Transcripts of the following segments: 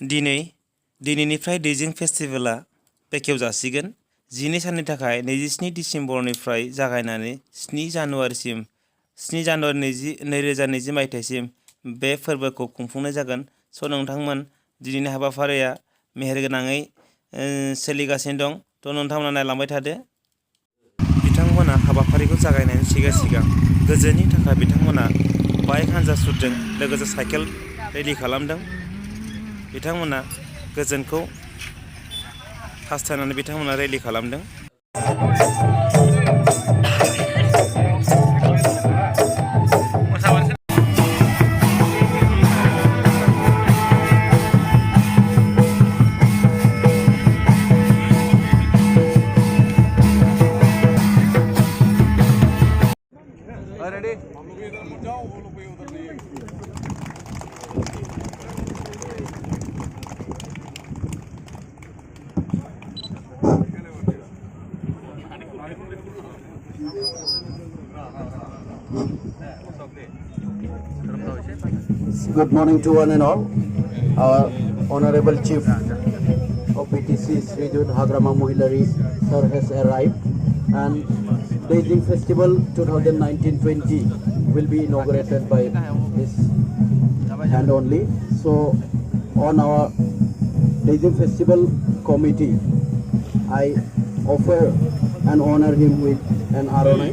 दिनैनिफ्राय दैजिं फेस्टिभेला बेखेव जासिगोन 12 साननि थाखाय 27 डिसेम्बरनिफ्राय जागायनानै 7 जानुवारि 2020 मायथाइसिम बे फोरबोखौ खुंफुंनाय जागोन। स' नोंथांमोन दिनैनि हाबाफारिया मेहेरगोनाङै सोलिगासिनो दं। थ' नोंथांमोना नायलांबाय थादो। बिथांमोना हाबाफारिखौ जागायनायनि सिगां गोजोननि थाखाय बिथांमोना बाइक हानजा सुरजों लोगोसे साइकेल रेडि खालामदों। बिथांमोना गोजोनखौ हास्थायनानै बिथांमोना रेलि खालामदों। Good morning to one and all. Our Honorable Chief of BTC Srijun Hagrama Mohilari sir has arrived, and Beijing Festival 2019-20 will be inaugurated by his hand only. So on our Beijing Festival committee, I offer and honor him with an ROI.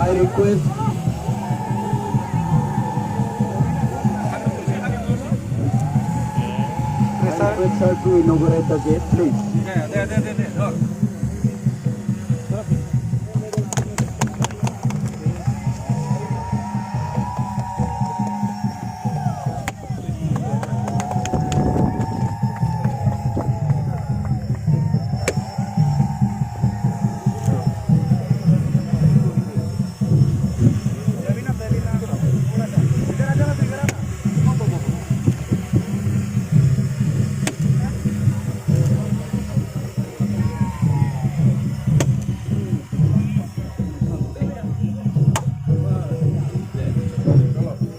I request sir to inaugurate the gate, please.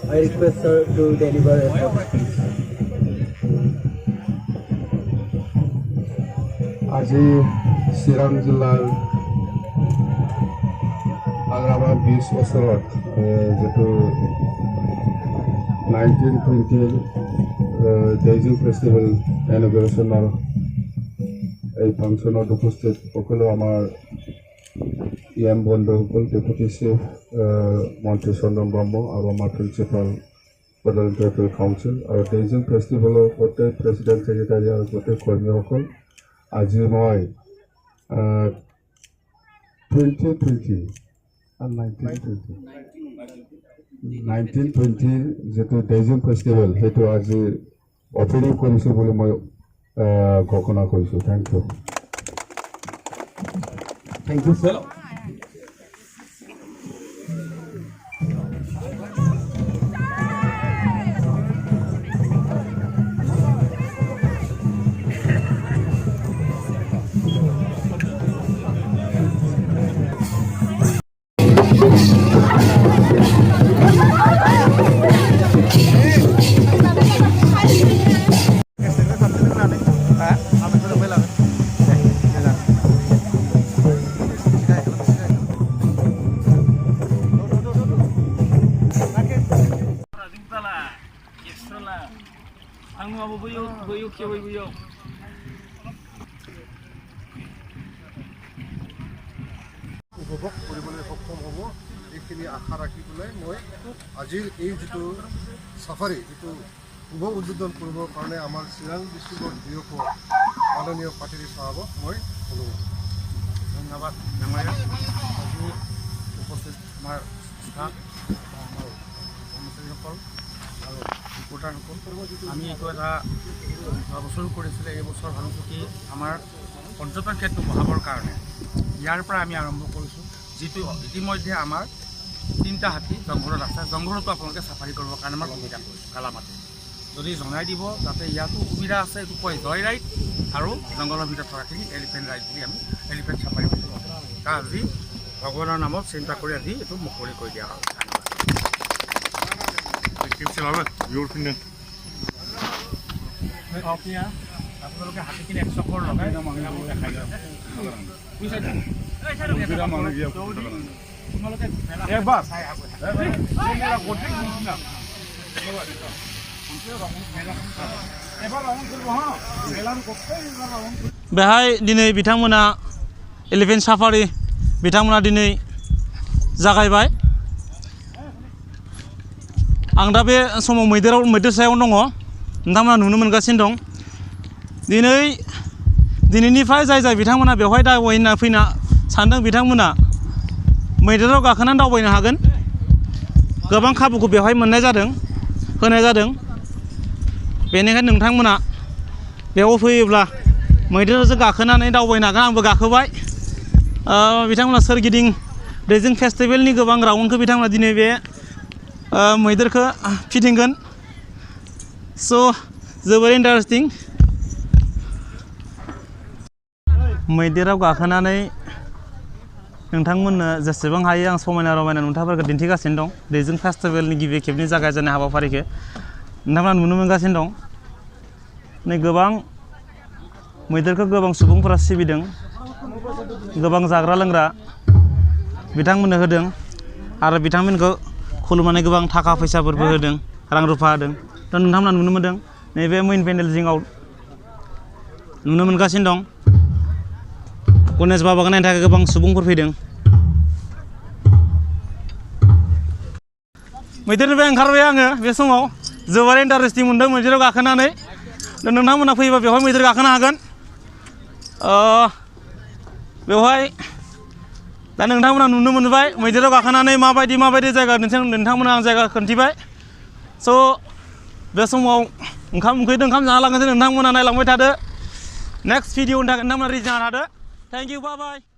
I request sir to deliver a speech. আজি চিৰাং জিলাৰ আগ্ৰামা বিচ ওচৰত যিটো 1920 ডেইজিং festival ইনগ্ৰেশ্যনৰ এই ফাংচনত উপস্থিত সকলো আমাৰ ইয়াম বন্ধুসকল, ডেপুটি চিফ মন্ত্ৰী চন্দন ব্ৰহ্ম আৰু আমাৰ প্ৰিন্সিপাল বডোলেণ্ড টেৰিটৰিয়েল কাউন্সিল আৰু ডেইজিং ফেষ্টিভেলৰ গোটেই প্ৰেচিডেণ্ট ছেক্ৰেটাৰী আৰু গোটেই কৰ্মীসকল, আজি মই 1920 যিটো ডেইজিং ফেষ্টিভেল সেইটো আজি অপেনিং কৰিছোঁ বুলি মই ঘোষণা কৰিছোঁ। Thank you. Thank you, sir. উপভোগ কৰিবলৈ সক্ষম হ'ব, এইখিনি আশা ৰাখি পেলাই মই আজিৰ এই যিটো চাফাৰী যিটো শুভ উদ্বোধন কৰিবৰ কাৰণে আমাৰ চিৰাং ডিষ্ট্ৰিক্টৰ ডিঅ'প মাননীয় পাটিৰী চাহাবক মই অনুৰোধ। ধন্যবাদ ডাঙৰীয়া। আজি উপস্থিত আমাৰ ষ্টাফ, আমাৰ কৰ্মচাৰীসকল আৰু ৰিপৰ্টাৰসকল, আমি এইটো এটা যোৱা বছৰো কৰিছিলে, এই বছৰ ভাবিছোঁ কি আমাৰ পৰ্যটন ক্ষেত্ৰ বঢ়াবৰ কাৰণে ইয়াৰ পৰা আমি আৰম্ভ কৰিছোঁ। যিটো ইতিমধ্যে আমাৰ 3টা হাতী জংঘলত আছে, জংঘলতো আপোনালোকে চাফাৰী কৰিবৰ কাৰণে আমাৰ সুবিধা কৰিছোঁ কালামাটি। যদি জনাই দিব যাতে ইয়াতো সুবিধা আছে, এইটো কয় জয় ৰাইড আৰু জংঘলৰ ভিতৰত থকাখিনি এলিফেণ্ট ৰাইড বুলি আমি এলিফেণ্ট চাফাৰী বুলি কওঁ। আজি ভগৱানৰ নামত চিন্তা কৰি আজি এইটো মুকলি কৰি দিয়া হ'ল। আপোনালোকে হাতীখিনি 100 কৰ লগাই দেখাই बेहाय दिनै बिथांमोना एलिफेन्ट साफारि बिथांमोना दिनै जागायबाय। आं दा बे समाव मैदेर सायाव दङ, नोंथांमोना नुनो मोनगासिनो दं। दिनैनिफ्राय जाय बिथांमोना बेवहाय दावबायना फैना सानदों बिथांमोना मैदेराव गाखोनानै दावबायनो हागोन। गोबां खाबुखौ बेवहाय होनाय जादों। बेनिखायनो नोंथांमोना बेयाव फैयोब्ला मैदेरजों गाखोनानै दावबायनो हागोन। आंबो गाखोबाय। बिथांमोना सोरगिदिं दैजिं फेस्टिभेलनि गोबां राउन्डखौ बिथांमोना दिनै बे मैदेरखौ फिदिंगोन। स' जोबोर इन्टारेस्टिं। मैदेराव गाखोनानै नोंथांमोननो जेसेबां हायो आं समायना रमायना नुथायफोरखौ दिन्थिगासिनो दं। दैजिं फेस्टिभेलनि गिबि खेबनि जागायजेननाय हाबाफारिखौ नोंथांमोना नुनो मोनगासिनो दं। नै गोबां मैदेरखौ गोबां सुबुंफोरा सिबिदों, गोबां जाग्रा लोंग्रा बिथांमोननो होदों आरो बिथांमोनखौ खुलुमनानै गोबां थाखा फैसाफोरबो होदों, रां रुफा होदों। दा नोंथांमोना नुनो मोनदों नैबे मेइन पेन्डेल जिङाव नुनो मोनगासिनो दं। गणेश बाबाखौ नायनो थाखाय गोबां सुबुंफोर फैदों। मैदेरनिफ्राय ओंखारबाय आङो बे समाव जोबोर इन्टारेस्टिं मोनदों मैदेराव गाखोनानै। दा नोंथांमोना फैयोबा बेवहाय मैदेर गाखोनो हागोन। बेवहाय दा नोंथांमोना नुनो मोनबाय मैदेराव गाखोनानै माबायदि जायगा नोंथांमोना आं जायगा खोन्थिबाय। स' बे समाव ओंखाम जाना लांनोसै, नोंथांमोना नायलांबाय थादो। नेक्स्ट भिडिअनि थाखाय नोंथांमोना रेडि जाना थादो। Thank you, bye bye.